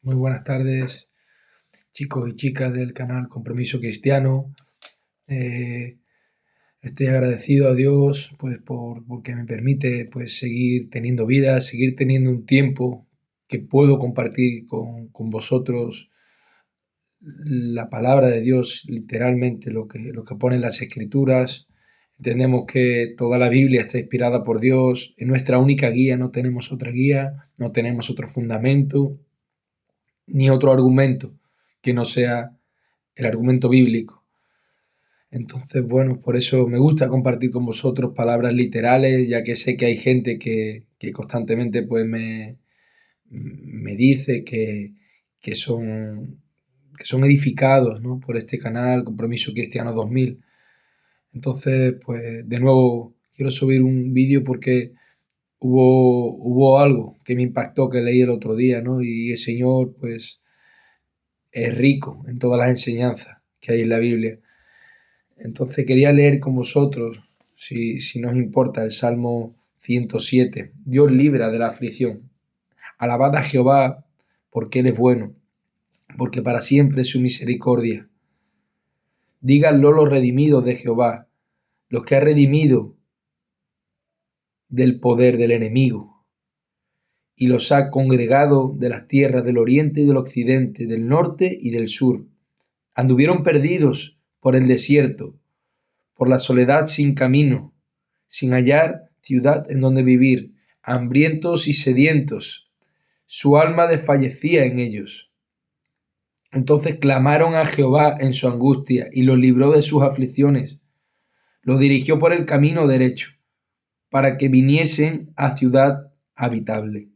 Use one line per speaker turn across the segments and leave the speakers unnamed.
Muy buenas tardes, chicos y chicas del canal Compromiso Cristiano. Eh, Estoy agradecido a Dios pues, porque me permite pues, seguir teniendo vida, seguir teniendo un tiempo que puedo compartir con vosotros la palabra de Dios, literalmente lo que pone en las Escrituras. Entendemos que toda la Biblia está inspirada por Dios, es nuestra única guía, no tenemos otra guía, no tenemos otro fundamento ni otro argumento que no sea el argumento bíblico. Entonces, bueno, por eso me gusta compartir con vosotros palabras literales, ya que sé que hay gente que constantemente pues me dice que son edificados, ¿no?, por este canal, Compromiso Cristiano 2000. Entonces, pues de nuevo quiero subir un vídeo porque hubo algo que me impactó que leí el otro día, ¿no? Y el Señor, pues, es rico en todas las enseñanzas que hay en la Biblia. Entonces quería leer con vosotros, si nos importa, el Salmo 107. Dios libra de la aflicción. Alabad a Jehová, porque Él es bueno, porque para siempre es su misericordia. Díganlo los redimidos de Jehová, los que ha redimido del poder del enemigo, y los ha congregado de las tierras del oriente y del occidente, del norte y del sur. Anduvieron perdidos por el desierto, por la soledad sin camino, sin hallar ciudad en donde vivir, hambrientos y sedientos. Su alma desfallecía en ellos. Entonces clamaron a Jehová en su angustia y los libró de sus aflicciones. Los dirigió por el camino derecho, para que viniesen a ciudad habitable.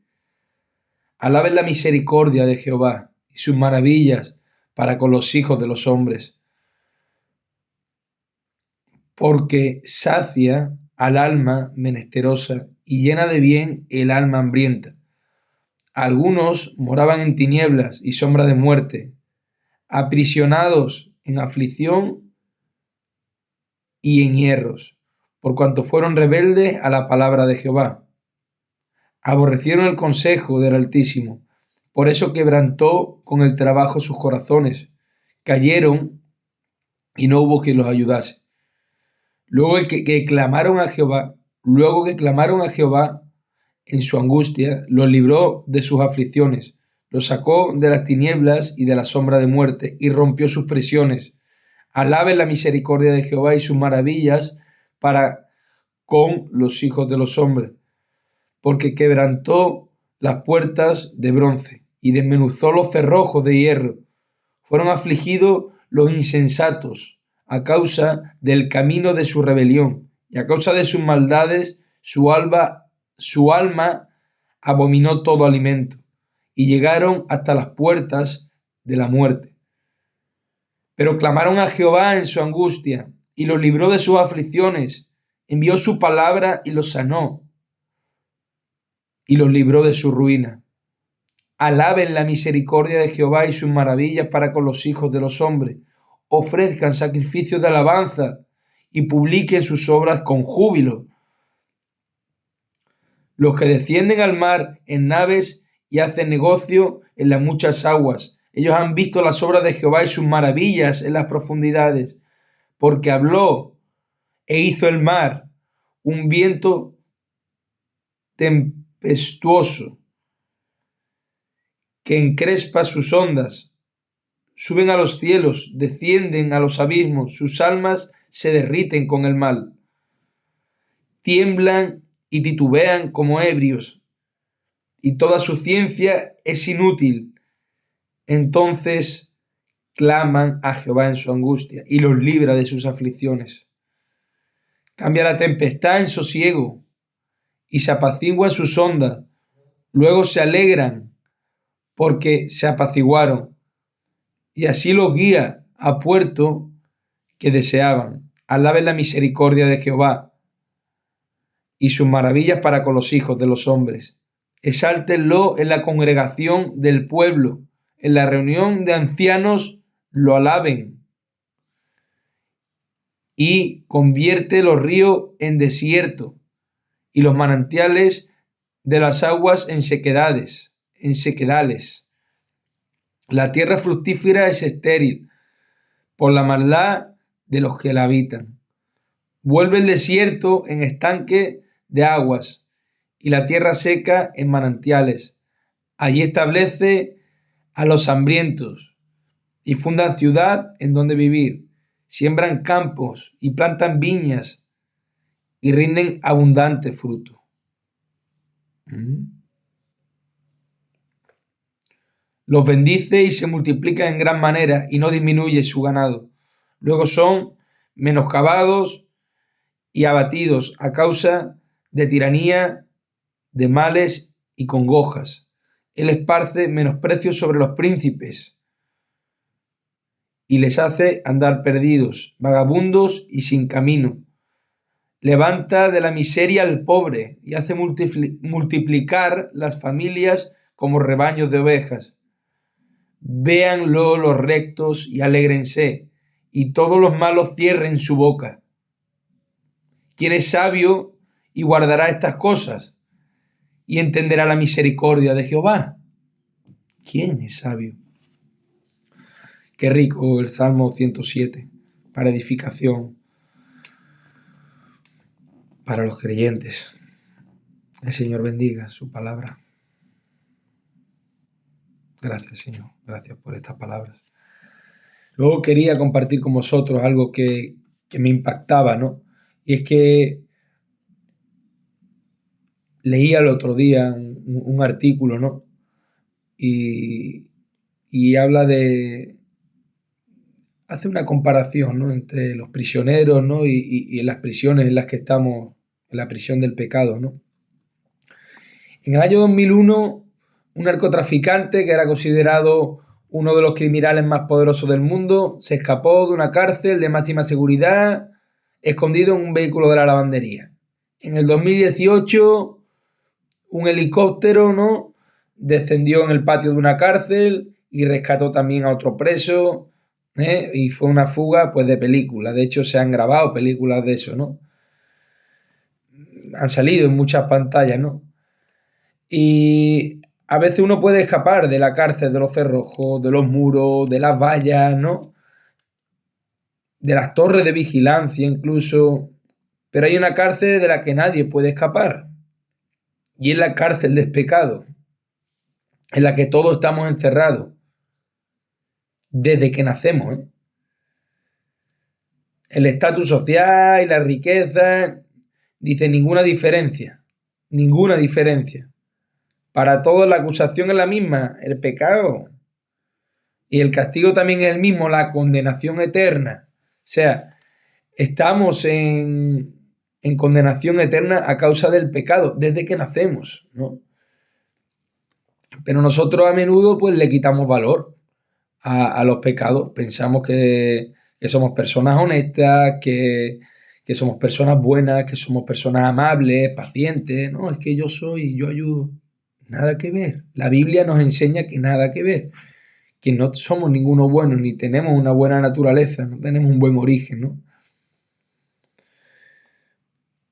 Alaben la misericordia de Jehová y sus maravillas para con los hijos de los hombres, porque sacia al alma menesterosa y llena de bien el alma hambrienta. Algunos moraban en tinieblas y sombra de muerte, aprisionados en aflicción y en hierros, por cuanto fueron rebeldes a la palabra de Jehová. Aborrecieron el consejo del Altísimo, por eso quebrantó con el trabajo sus corazones. Cayeron y no hubo quien los ayudase. Luego que clamaron a Jehová, en su angustia, los libró de sus aflicciones, los sacó de las tinieblas y de la sombra de muerte, y rompió sus prisiones. Alaben la misericordia de Jehová y sus maravillas para con los hijos de los hombres, porque quebrantó las puertas de bronce y desmenuzó los cerrojos de hierro. Fueron afligidos los insensatos a causa del camino de su rebelión, y a causa de sus maldades su alma abominó todo alimento, y llegaron hasta las puertas de la muerte. Pero clamaron a Jehová en su angustia, y los libró de sus aflicciones, envió su palabra y los sanó, y los libró de su ruina. Alaben la misericordia de Jehová y sus maravillas para con los hijos de los hombres. Ofrezcan sacrificios de alabanza y publiquen sus obras con júbilo. Los que descienden al mar en naves y hacen negocio en las muchas aguas. Ellos han visto las obras de Jehová y sus maravillas en las profundidades, porque habló e hizo el mar, un viento tempestuoso que encrespa sus ondas. Suben a los cielos, descienden a los abismos, sus almas se derriten con el mal. Tiemblan y titubean como ebrios, y toda su ciencia es inútil. Entonces claman a Jehová en su angustia, y los libra de sus aflicciones. Cambia la tempestad en sosiego, y se apaciguan sus ondas. Luego se alegran, porque se apaciguaron, y así los guía a puerto que deseaban. Alaben la misericordia de Jehová y sus maravillas para con los hijos de los hombres. Exáltenlo en la congregación del pueblo, en la reunión de ancianos lo alaben. Y convierte los ríos en desierto y los manantiales de las aguas en sequedades, en sequedales. La tierra fructífera es estéril por la maldad de los que la habitan. Vuelve el desierto en estanque de aguas y la tierra seca en manantiales. Allí establece a los hambrientos y fundan ciudad en donde vivir. Siembran campos y plantan viñas y rinden abundante fruto. Los bendice y se multiplican en gran manera y no disminuye su ganado. Luego son menoscabados y abatidos a causa de tiranía, de males y congojas. Él esparce menosprecio sobre los príncipes y les hace andar perdidos, vagabundos y sin camino. Levanta de la miseria al pobre y hace multiplicar las familias como rebaños de ovejas. Véanlo los rectos y alégrense, y todos los malos cierren su boca. ¿Quién es sabio y guardará estas cosas? Y entenderá la misericordia de Jehová. ¿Quién es sabio? Qué rico el Salmo 107, para edificación, para los creyentes. El Señor bendiga su palabra. Gracias, Señor. Gracias por estas palabras. Luego quería compartir con vosotros algo que me impactaba, ¿no? Y es que leía el otro día un artículo, ¿no? Y habla hace una comparación, ¿no? Entre los prisioneros, ¿no? Y las prisiones en las que estamos, en la prisión del pecado, ¿no? En el año 2001, un narcotraficante que era considerado uno de los criminales más poderosos del mundo se escapó de una cárcel de máxima seguridad escondido en un vehículo de la lavandería. En el 2018, un helicóptero, ¿no?, descendió en el patio de una cárcel y rescató también a otro preso, y fue una fuga, pues, de película. De hecho, se han grabado películas de eso, ¿no? Han salido en muchas pantallas, ¿no? Y a veces uno puede escapar de la cárcel, de los cerrojos, de los muros, de las vallas, ¿no? De las torres de vigilancia incluso. Pero hay una cárcel de la que nadie puede escapar. Y es la cárcel del pecado, en la que todos estamos encerrados. Desde que nacemos, ¿eh? El estatus social y la riqueza, dice, ninguna diferencia. Ninguna diferencia. Para todos la acusación es la misma, el pecado. Y el castigo también es el mismo, la condenación eterna. O sea, estamos en condenación eterna a causa del pecado, desde que nacemos, ¿no? Pero nosotros a menudo pues le quitamos valor a los pecados. Pensamos que somos personas honestas, que somos personas buenas, que somos personas amables, pacientes. No, es que yo ayudo. Nada que ver. La Biblia nos enseña que nada que ver. Que no somos ninguno bueno, ni tenemos una buena naturaleza, no tenemos un buen origen, ¿no?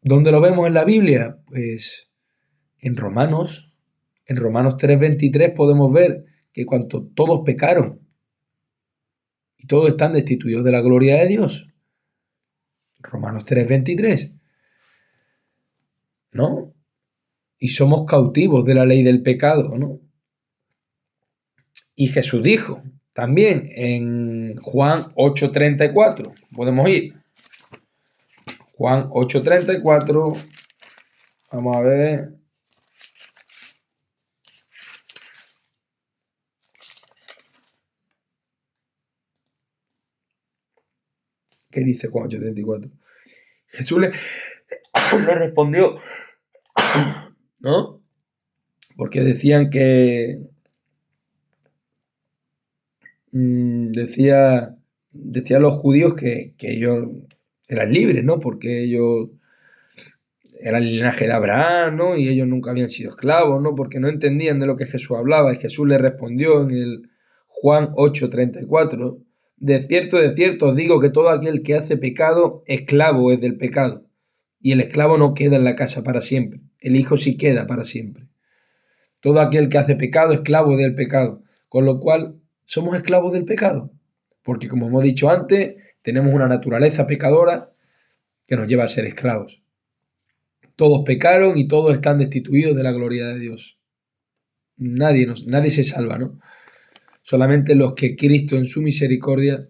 ¿Dónde lo vemos en la Biblia? Pues en Romanos 3:23 podemos ver que cuando todos pecaron y todos están destituidos de la gloria de Dios. Romanos 3:23, ¿no? Y somos cautivos de la ley del pecado, ¿no? Y Jesús dijo también en Juan 8:34, podemos ir. Juan 8:34, vamos a ver. ¿Qué dice Juan 8:34? Jesús le respondió, ¿no? Porque decían que decían los judíos que ellos eran libres, ¿no? Porque ellos eran el linaje de Abraham, ¿no? Y ellos nunca habían sido esclavos, ¿no? Porque no entendían de lo que Jesús hablaba. Y Jesús le respondió en el Juan 8:34, de cierto os digo que todo aquel que hace pecado, esclavo es del pecado. Y el esclavo no queda en la casa para siempre. El hijo sí queda para siempre. Todo aquel que hace pecado, esclavo es del pecado. Con lo cual, somos esclavos del pecado. Porque como hemos dicho antes, tenemos una naturaleza pecadora que nos lleva a ser esclavos. Todos pecaron y todos están destituidos de la gloria de Dios. Nadie se salva, ¿no? Solamente los que Cristo en su misericordia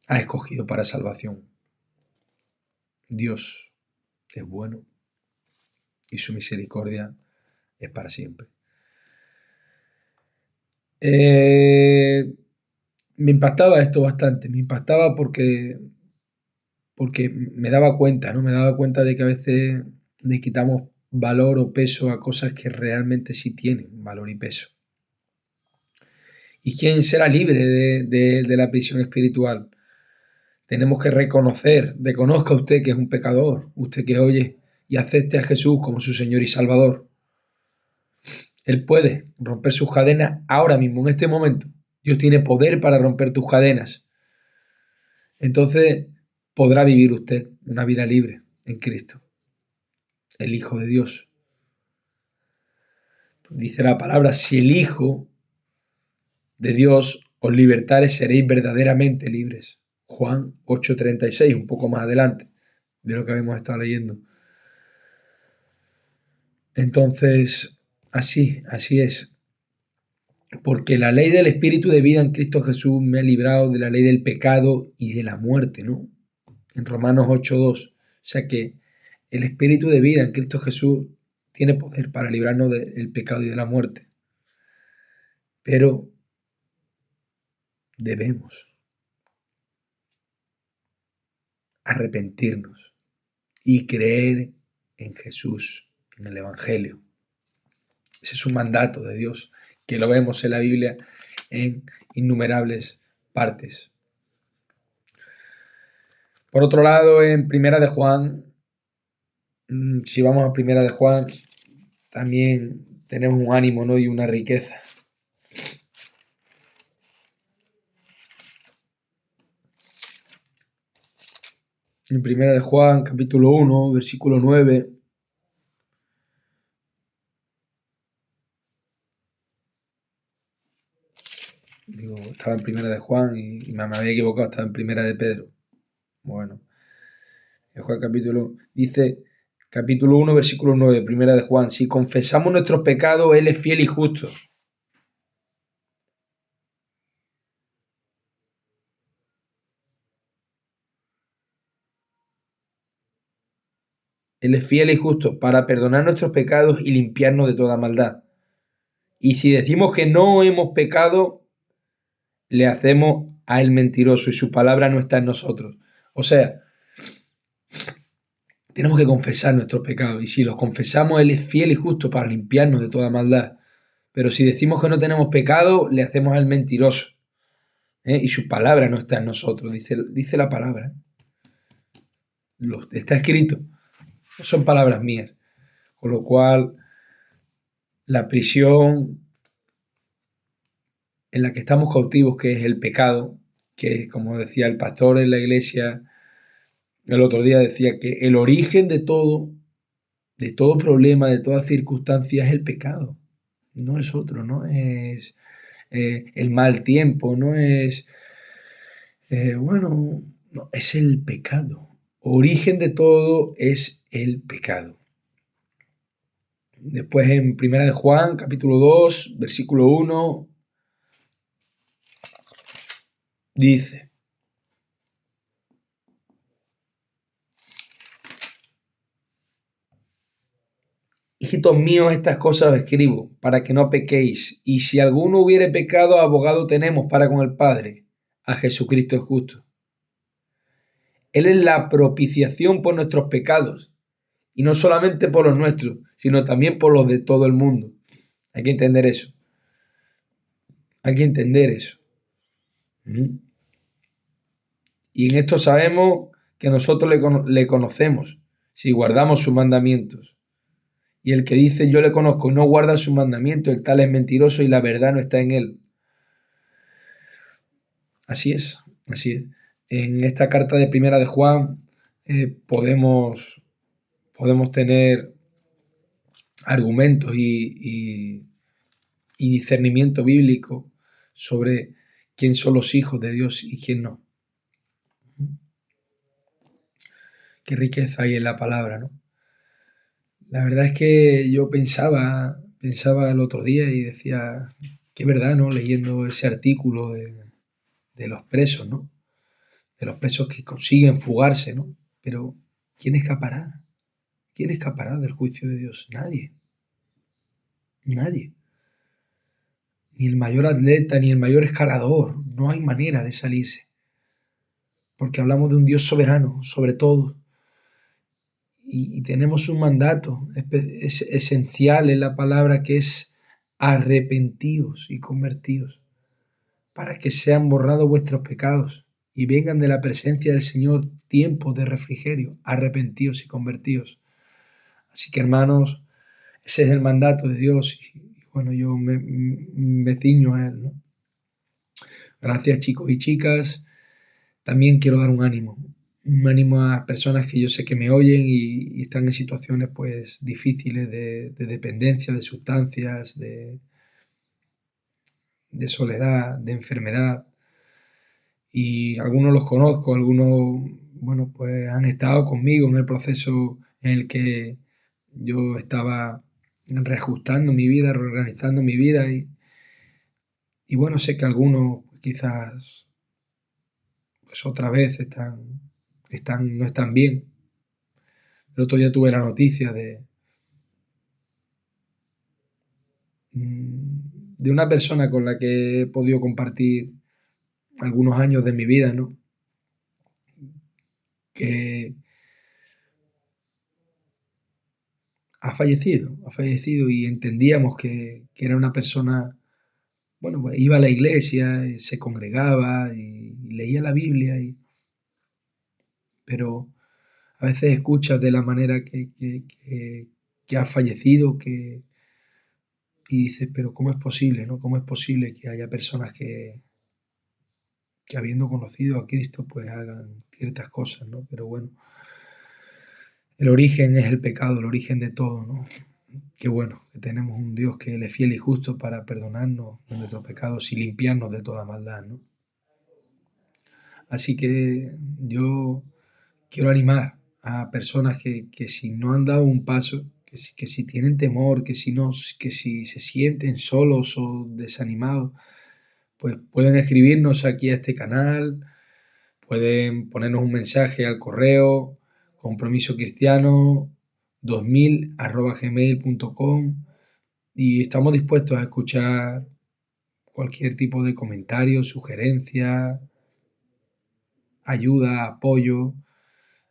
ha escogido para salvación. Dios es bueno y su misericordia es para siempre. Me impactaba esto bastante, me impactaba porque me daba cuenta, ¿no? Me daba cuenta de que a veces le quitamos valor o peso a cosas que realmente sí tienen valor y peso. ¿Y quién será libre de la prisión espiritual? Tenemos que reconozca usted que es un pecador, usted que oye y acepte a Jesús como su Señor y Salvador. Él puede romper sus cadenas ahora mismo, en este momento. Dios tiene poder para romper tus cadenas. Entonces podrá vivir usted una vida libre en Cristo, el Hijo de Dios. Dice la palabra, si el Hijo de Dios os libertare, seréis verdaderamente libres. Juan 8:36, un poco más adelante de lo que habíamos estado leyendo. Entonces, así es. Porque la ley del Espíritu de vida en Cristo Jesús me ha librado de la ley del pecado y de la muerte, ¿no? En Romanos 8:2. O sea que el Espíritu de vida en Cristo Jesús tiene poder para librarnos del pecado y de la muerte. Pero debemos arrepentirnos y creer en Jesús, en el Evangelio. Ese es un mandato de Dios que lo vemos en la Biblia en innumerables partes. Por otro lado, en Primera de Juan, si vamos a Primera de Juan, también tenemos un ánimo, ¿no? Y una riqueza. En Primera de Juan, capítulo 1, versículo 9. Digo, estaba en Primera de Juan y me había equivocado, estaba en Primera de Pedro. Bueno, en Juan capítulo 1, versículo 9, Primera de Juan, si confesamos nuestros pecados, Él es fiel y justo. Él es fiel y justo para perdonar nuestros pecados y limpiarnos de toda maldad. Y si decimos que no hemos pecado, le hacemos a Él mentiroso y su palabra no está en nosotros. O sea, tenemos que confesar nuestros pecados y si los confesamos, Él es fiel y justo para limpiarnos de toda maldad. Pero si decimos que no tenemos pecado, le hacemos al mentiroso. Y su palabra no está en nosotros, dice la palabra. Está escrito, no son palabras mías. Con lo cual, la prisión en la que estamos cautivos, que es el pecado, que como decía el pastor en la iglesia el otro día, decía que el origen de todo problema, de toda circunstancia es el pecado. No es otro, no es el mal tiempo, no es, no, es el pecado. Origen de todo es el pecado. Después en Primera de Juan, capítulo 2, versículo 1, dice: Hijitos míos, estas cosas os escribo, para que no pequéis. Y si alguno hubiere pecado, abogado tenemos para con el Padre, a Jesucristo el justo. Él es la propiciación por nuestros pecados, y no solamente por los nuestros, sino también por los de todo el mundo. Hay que entender eso. Hay que entender eso. Y en esto sabemos que nosotros le conocemos, si guardamos sus mandamientos. Y el que dice yo le conozco y no guarda sus mandamientos, el tal es mentiroso y la verdad no está en él. Así es, así es. En esta carta de Primera de Juan podemos tener argumentos y discernimiento bíblico sobre quién son los hijos de Dios y quién no. Qué riqueza hay en la palabra, ¿no? La verdad es que yo pensaba el otro día y decía, qué verdad, ¿no? Leyendo ese artículo de los presos, ¿no? De los presos que consiguen fugarse, ¿no? Pero ¿quién escapará? ¿Quién escapará del juicio de Dios? Nadie. Nadie. Ni el mayor atleta, ni el mayor escalador. No hay manera de salirse. Porque hablamos de un Dios soberano sobre todo. Y tenemos un mandato es esencial en la palabra que es arrepentidos y convertidos, para que sean borrados vuestros pecados y vengan de la presencia del Señor tiempos de refrigerio, arrepentidos y convertidos. Así que hermanos, ese es el mandato de Dios y bueno, yo me ciño a él, ¿no? Gracias chicos y chicas. También quiero dar un ánimo a personas que yo sé que me oyen y están en situaciones pues difíciles de dependencia, de sustancias, de soledad, de enfermedad. Y algunos los conozco, algunos, bueno, pues han estado conmigo en el proceso en el que yo estaba reajustando mi vida, reorganizando mi vida y bueno, sé que algunos pues, quizás pues otra vez no están bien. El otro día tuve la noticia de una persona con la que he podido compartir algunos años de mi vida, ¿no? Que ha fallecido y entendíamos que era una persona, bueno, pues iba a la iglesia, se congregaba y leía la Biblia, pero a veces escuchas de la manera que ha fallecido, y dices, pero ¿cómo es posible, no? ¿Cómo es posible que haya personas que habiendo conocido a Cristo, pues hagan ciertas cosas, ¿no? Pero bueno, el origen es el pecado, el origen de todo, ¿no? Qué bueno que tenemos un Dios que Él es fiel y justo para perdonarnos de nuestros pecados y limpiarnos de toda maldad, ¿no? Así que yo quiero animar a personas que si no han dado un paso, que si tienen temor, que si no, que si se sienten solos o desanimados, pues pueden escribirnos aquí a este canal, pueden ponernos un mensaje al correo compromisocristiano2000@gmail.com y estamos dispuestos a escuchar cualquier tipo de comentario, sugerencia, ayuda, apoyo.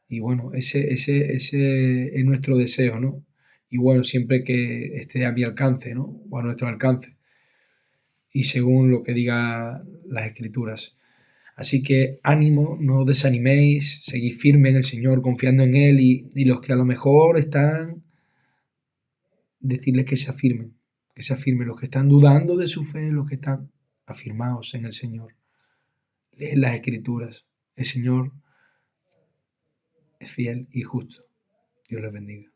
Y bueno, ese es nuestro deseo, ¿no? Y bueno, siempre que esté a mi alcance, ¿no? O a nuestro alcance. Y según lo que diga las escrituras. Así que ánimo, no desaniméis, seguid firme en el Señor, confiando en Él y los que a lo mejor están, decirles que se afirmen, los que están dudando de su fe, los que están afirmados en el Señor. Leen las escrituras. El Señor es fiel y justo. Dios les bendiga.